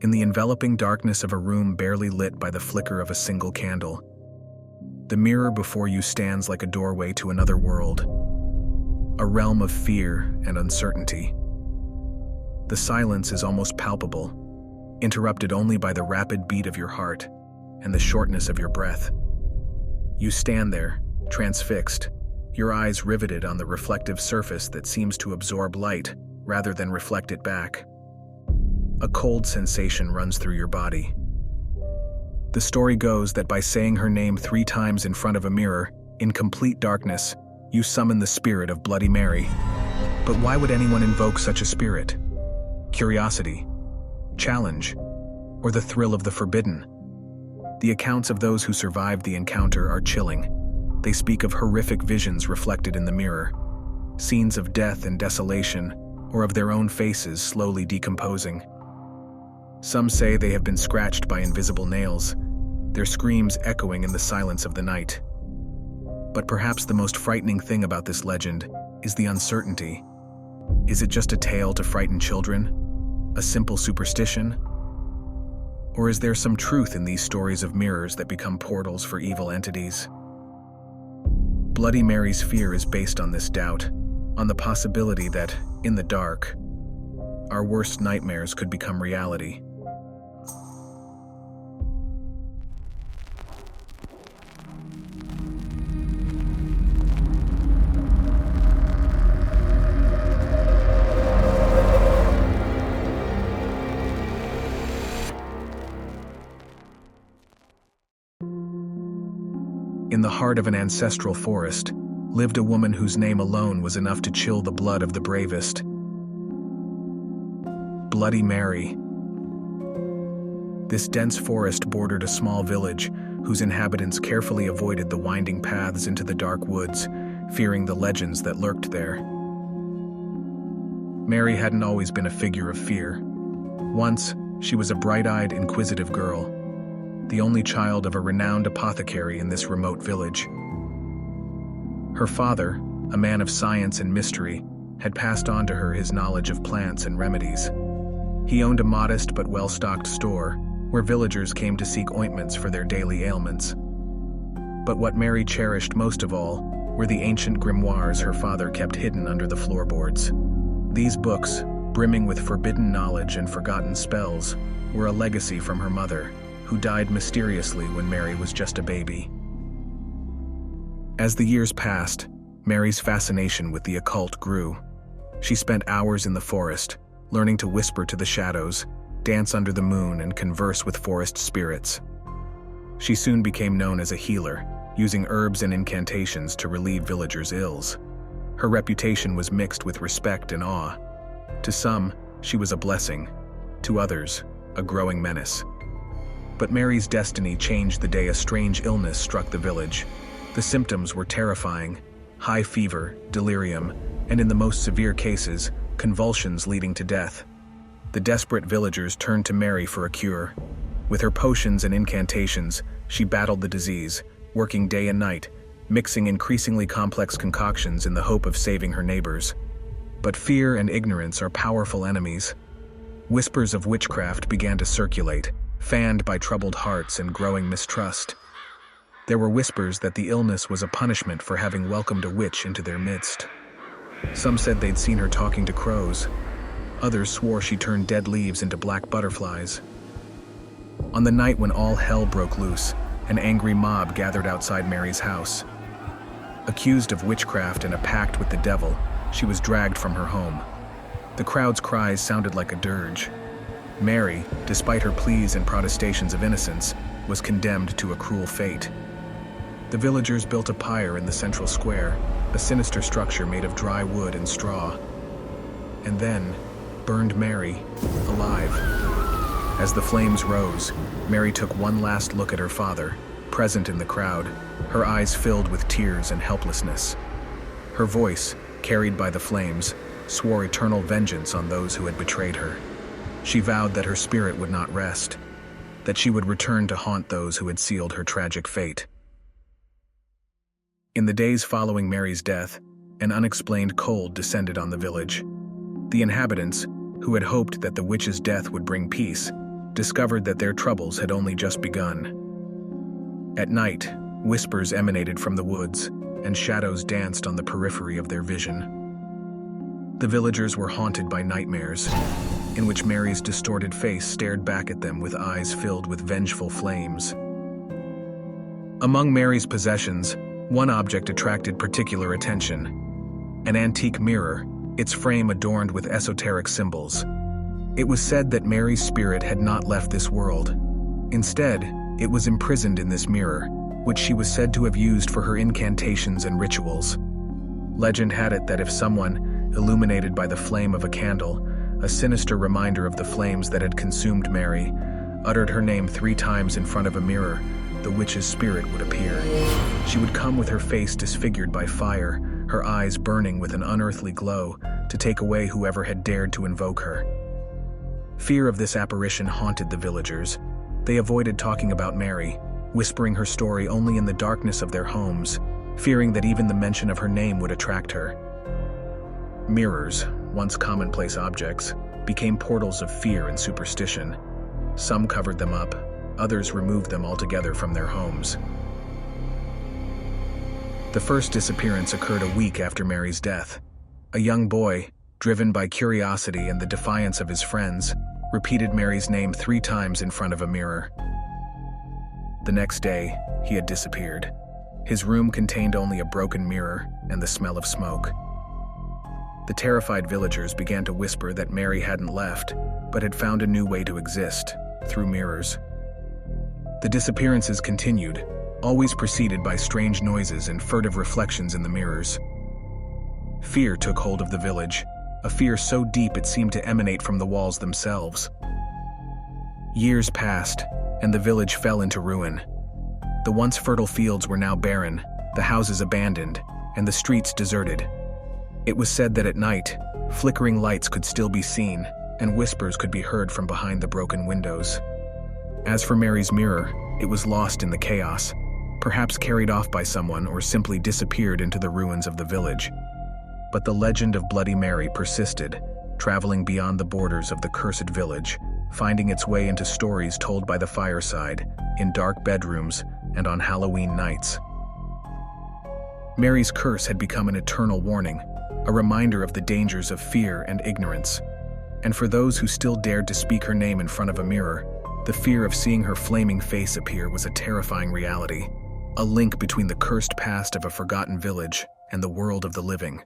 in the enveloping darkness of a room barely lit by the flicker of a single candle. The mirror before you stands like a doorway to another world, a realm of fear and uncertainty. The silence is almost palpable, interrupted only by the rapid beat of your heart and the shortness of your breath. You stand there, transfixed, your eyes riveted on the reflective surface that seems to absorb light rather than reflect it back. A cold sensation runs through your body. The story goes that by saying her name 3 times in front of a mirror, in complete darkness, you summon the spirit of Bloody Mary. But why would anyone invoke such a spirit? Curiosity, challenge, or the thrill of the forbidden? The accounts of those who survived the encounter are chilling. They speak of horrific visions reflected in the mirror, scenes of death and desolation, or of their own faces slowly decomposing. Some say they have been scratched by invisible nails, their screams echoing in the silence of the night. But perhaps the most frightening thing about this legend is the uncertainty. Is it just a tale to frighten children? A simple superstition? Or is there some truth in these stories of mirrors that become portals for evil entities? Bloody Mary's fear is based on this doubt, on the possibility that, in the dark, our worst nightmares could become reality. In the heart of an ancestral forest lived a woman whose name alone was enough to chill the blood of the bravest. Bloody Mary. This dense forest bordered a small village whose inhabitants carefully avoided the winding paths into the dark woods, fearing the legends that lurked there. Mary hadn't always been a figure of fear. Once, she was a bright-eyed, inquisitive girl, the only child of a renowned apothecary in this remote village. Her father, a man of science and mystery, had passed on to her his knowledge of plants and remedies. He owned a modest but well-stocked store where villagers came to seek ointments for their daily ailments. But what Mary cherished most of all were the ancient grimoires her father kept hidden under the floorboards. These books, brimming with forbidden knowledge and forgotten spells, were a legacy from her mother, who died mysteriously when Mary was just a baby. As the years passed, Mary's fascination with the occult grew. She spent hours in the forest, learning to whisper to the shadows, dance under the moon, and converse with forest spirits. She soon became known as a healer, using herbs and incantations to relieve villagers' ills. Her reputation was mixed with respect and awe. To some, she was a blessing. To others, a growing menace. But Mary's destiny changed the day a strange illness struck the village. The symptoms were terrifying: high fever, delirium, and in the most severe cases, convulsions leading to death. The desperate villagers turned to Mary for a cure. With her potions and incantations, she battled the disease, working day and night, mixing increasingly complex concoctions in the hope of saving her neighbors. But fear and ignorance are powerful enemies. Whispers of witchcraft began to circulate, fanned by troubled hearts and growing mistrust. There were whispers that the illness was a punishment for having welcomed a witch into their midst. Some said they'd seen her talking to crows. Others swore she turned dead leaves into black butterflies. On the night when all hell broke loose, an angry mob gathered outside Mary's house. Accused of witchcraft and a pact with the devil, she was dragged from her home. The crowd's cries sounded like a dirge. Mary, despite her pleas and protestations of innocence, was condemned to a cruel fate. The villagers built a pyre in the central square, a sinister structure made of dry wood and straw, and then burned Mary alive. As the flames rose, Mary took one last look at her father, present in the crowd, her eyes filled with tears and helplessness. Her voice, carried by the flames, swore eternal vengeance on those who had betrayed her. She vowed that her spirit would not rest, that she would return to haunt those who had sealed her tragic fate. In the days following Mary's death, an unexplained cold descended on the village. The inhabitants, who had hoped that the witch's death would bring peace, discovered that their troubles had only just begun. At night, whispers emanated from the woods, and shadows danced on the periphery of their vision. The villagers were haunted by nightmares, in which Mary's distorted face stared back at them with eyes filled with vengeful flames. Among Mary's possessions, one object attracted particular attention: an antique mirror, its frame adorned with esoteric symbols. It was said that Mary's spirit had not left this world. Instead, it was imprisoned in this mirror, which she was said to have used for her incantations and rituals. Legend had it that if someone, illuminated by the flame of a candle, a sinister reminder of the flames that had consumed Mary, uttered her name 3 times in front of a mirror, the witch's spirit would appear. She would come with her face disfigured by fire, her eyes burning with an unearthly glow, to take away whoever had dared to invoke her. Fear of this apparition haunted the villagers. They avoided talking about Mary, whispering her story only in the darkness of their homes, fearing that even the mention of her name would attract her. Mirrors, once commonplace objects, became portals of fear and superstition. Some covered them up, others removed them altogether from their homes. The first disappearance occurred a week after Mary's death. A young boy, driven by curiosity and the defiance of his friends, repeated Mary's name 3 times in front of a mirror. The next day, he had disappeared. His room contained only a broken mirror and the smell of smoke. The terrified villagers began to whisper that Mary hadn't left, but had found a new way to exist, through mirrors. The disappearances continued, always preceded by strange noises and furtive reflections in the mirrors. Fear took hold of the village, a fear so deep it seemed to emanate from the walls themselves. Years passed, and the village fell into ruin. The once fertile fields were now barren, the houses abandoned, and the streets deserted. It was said that at night, flickering lights could still be seen, and whispers could be heard from behind the broken windows. As for Mary's mirror, it was lost in the chaos, perhaps carried off by someone or simply disappeared into the ruins of the village. But the legend of Bloody Mary persisted, traveling beyond the borders of the cursed village, finding its way into stories told by the fireside, in dark bedrooms, and on Halloween nights. Mary's curse had become an eternal warning, a reminder of the dangers of fear and ignorance. And for those who still dared to speak her name in front of a mirror, the fear of seeing her flaming face appear was a terrifying reality, a link between the cursed past of a forgotten village and the world of the living.